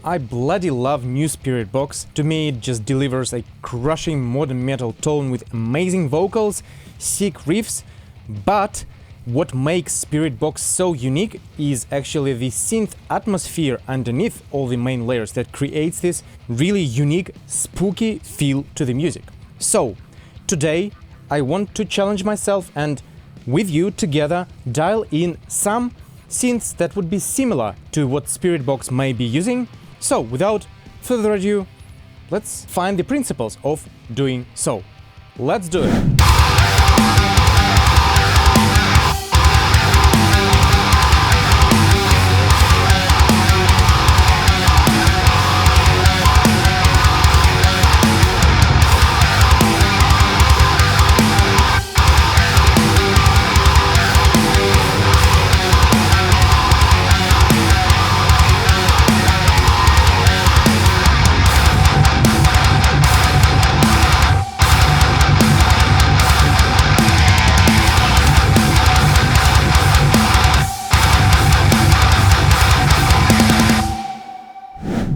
I bloody love new Spiritbox. To me, it just delivers a crushing modern metal tone with amazing vocals, sick riffs, but what makes Spiritbox so unique is actually the synth atmosphere underneath all the main layers that creates this really unique, spooky feel to the music. So, today I want to challenge myself and with you together dial in some synths that would be similar to what Spiritbox may be using. So, without further ado, let's find the principles of doing so. Let's do it!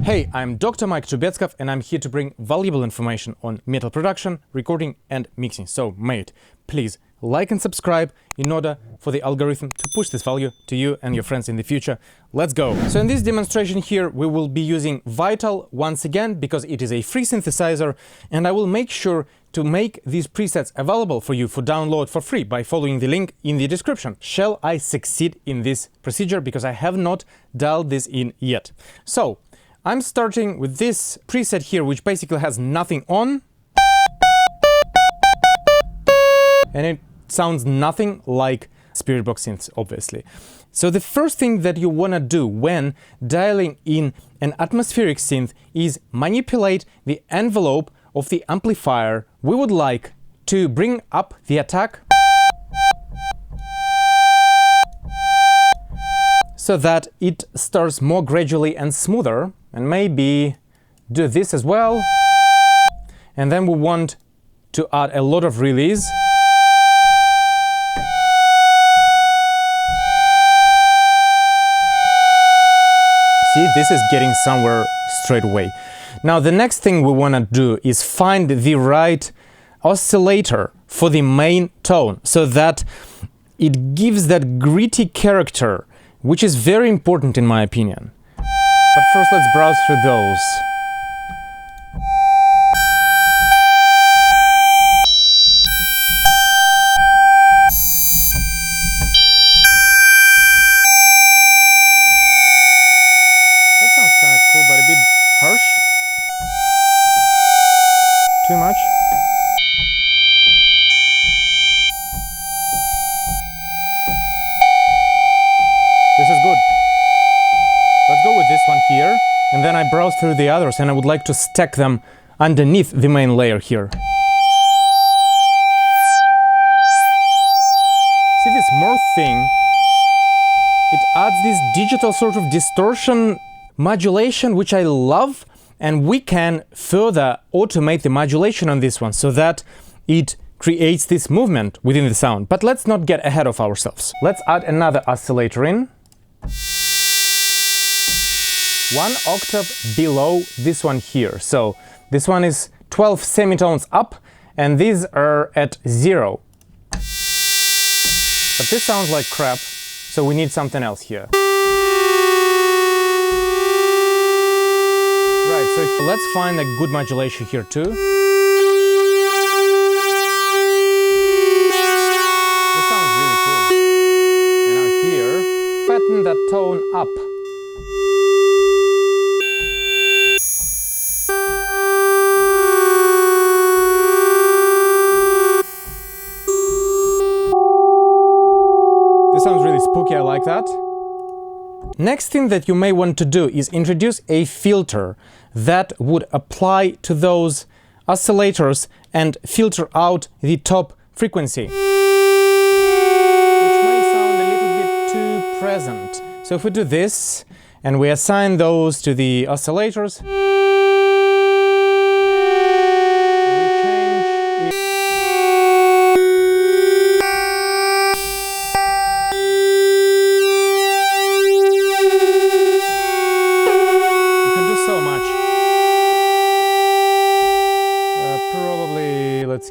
Hey, I'm Dr. Mike Trubetskov and I'm here to bring valuable information on metal production, recording and mixing. So, mate, please like and subscribe in order for the algorithm to push this value to you and your friends in the future. Let's go! So in this demonstration here, we will be using Vital once again because it is a free synthesizer, and I will make sure to make these presets available for you for download for free by following the link in the description. Shall I succeed in this procedure? Because I have not dialed this in yet. So, I'm starting with this preset here, which basically has nothing on. And it sounds nothing like Spiritbox synths, obviously. So the first thing that you want to do when dialing in an atmospheric synth is manipulate the envelope of the amplifier. We would like to bring up the attack so that it starts more gradually and smoother, and maybe do this as well. And then we want to add a lot of release. See, this is getting somewhere straight away. Now the next thing we want to do is find the right oscillator for the main tone so that it gives that gritty character, which is very important in my opinion. But first let's browse through those. That sounds kind of cool, but a bit harsh. Too much. This is good. Let's go with this one here, and then I browse through the others, and I would like to stack them underneath the main layer here. See this morph thing? It adds this digital sort of distortion modulation, which I love, and we can further automate the modulation on this one so that it creates this movement within the sound. But let's not get ahead of ourselves. Let's add another oscillator in. 1 octave below this one here. So this one is 12 semitones up, and these are at 0. But this sounds like crap, so we need something else here. Right, so let's find a good modulation here too. This sounds really cool. And now here, fatten that tone up. Sounds really spooky, I like that. Next thing that you may want to do is introduce a filter that would apply to those oscillators and filter out the top frequency, which may sound a little bit too present. So if we do this and we assign those to the oscillators,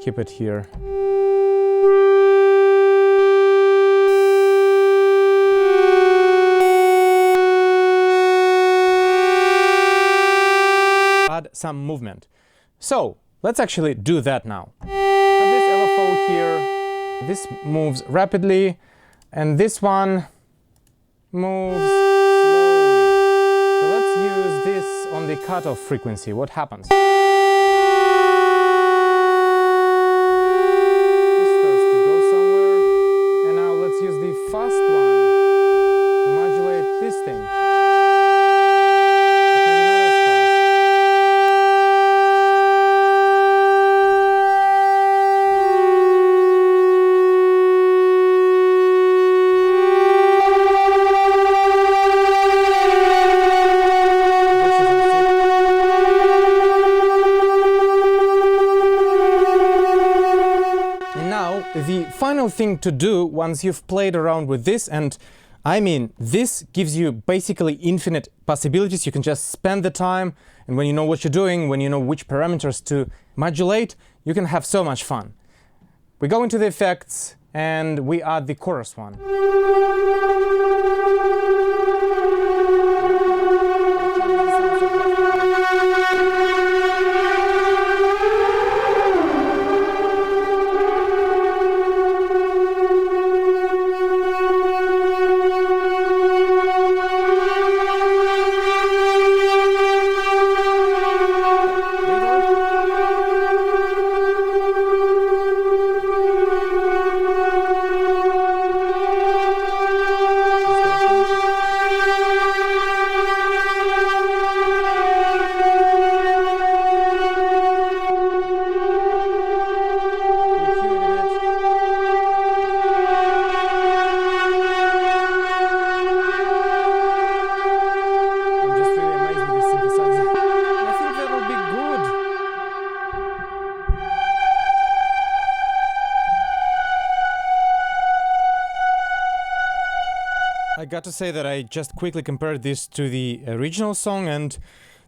keep it here. Add some movement. So let's actually do that now. Have this LFO here. This moves rapidly, and this one moves slowly. So let's use this on the cutoff frequency. What happens? This starts to go somewhere. And now let's use the fast one to modulate this thing. The final thing to do once you've played around with this, and I mean, this gives you basically infinite possibilities. You can just spend the time, and when you know what you're doing, when you know which parameters to modulate, you can have so much fun. We go into the effects, and we add the chorus one. I got to say that I just quickly compared this to the original song, and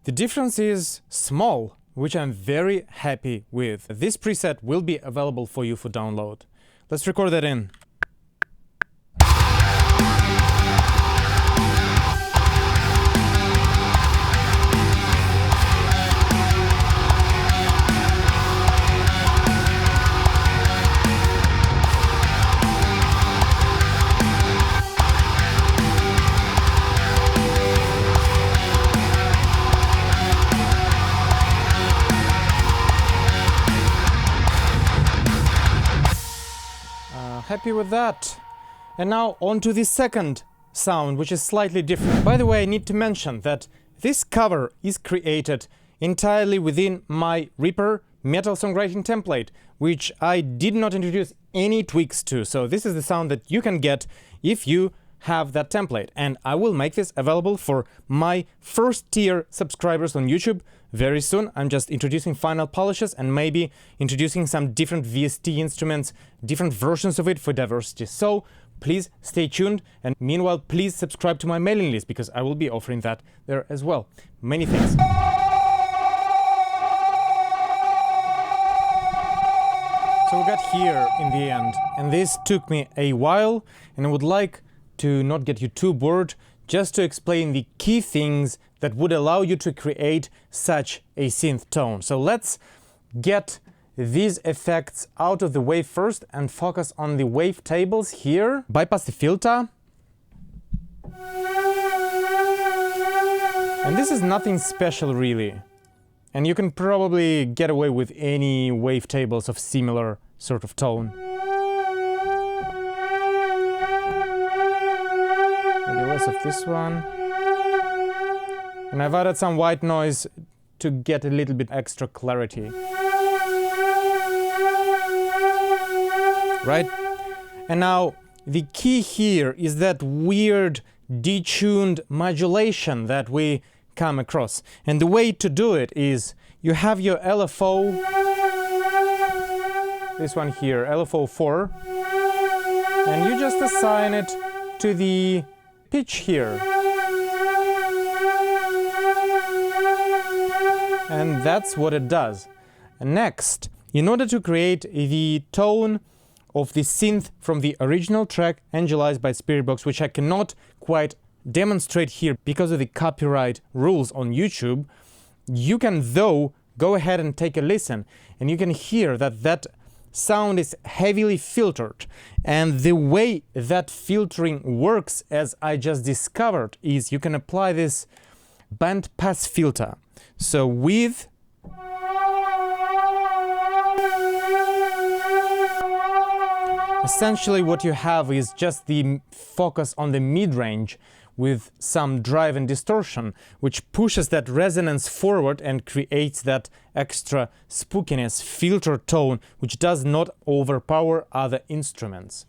the difference is small, which I'm very happy with. This preset will be available for you for download. Let's record that in. Happy with that. And now on to the second sound, which is slightly different. By the way, I need to mention that this cover is created entirely within my Reaper metal songwriting template, which I did not introduce any tweaks to. So this is the sound that you can get if you have that template. And I will make this available for my first tier subscribers on YouTube very soon. I'm just introducing final polishes and maybe introducing some different VST instruments, different versions of it for diversity. So please stay tuned, and meanwhile please subscribe to my mailing list because I will be offering that there as well. Many thanks. So we got here in the end, and this took me a while, and I would like to not get you too bored, just to explain the key things that would allow you to create such a synth tone. So let's get these effects out of the way first and focus on the wave tables here. Bypass the filter. And this is nothing special really. And you can probably get away with any wave tables of similar sort of tone. Maybe less of this one. And I've added some white noise to get a little bit extra clarity. Right? And now the key here is that weird detuned modulation that we come across. And the way to do it is you have your LFO, this one here, LFO 4, and you just assign it to the pitch here. And that's what it does. Next, In order to create the tone of the synth from the original track Angelized by Spiritbox, which I cannot quite demonstrate here because of the copyright rules on YouTube, you can though go ahead and take a listen, and you can hear that that sound is heavily filtered. And the way that filtering works, as I just discovered, is you can apply this band pass filter. So with essentially what you have is just the focus on the mid-range with some drive and distortion, which pushes that resonance forward and creates that extra spookiness filter tone, which does not overpower other instruments.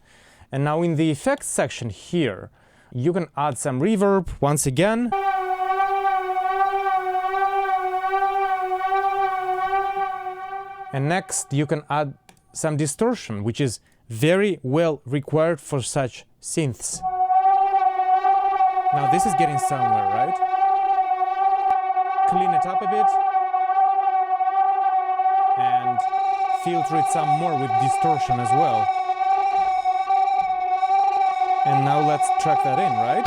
And now in the effects section here, you can add some reverb once again. And next you can add some distortion, which is very well required for such synths. Now this is getting somewhere, right? Clean it up a bit and filter it some more with distortion as well. And now let's track that in, right?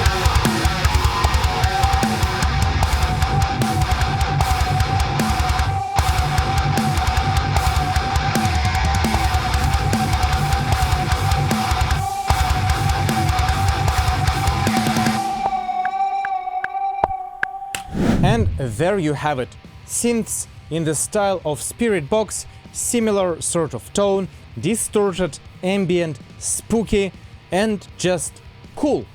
And there you have it. Synths in the style of Spiritbox, similar sort of tone, distorted, ambient, spooky, and just cool.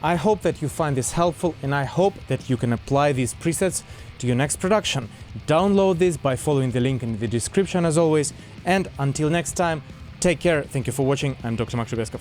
I hope that you find this helpful, and I hope that you can apply these presets to your next production. Download this by following the link in the description as always, and until next time, take care. Thank you for watching. I'm Dr. Trubetskov.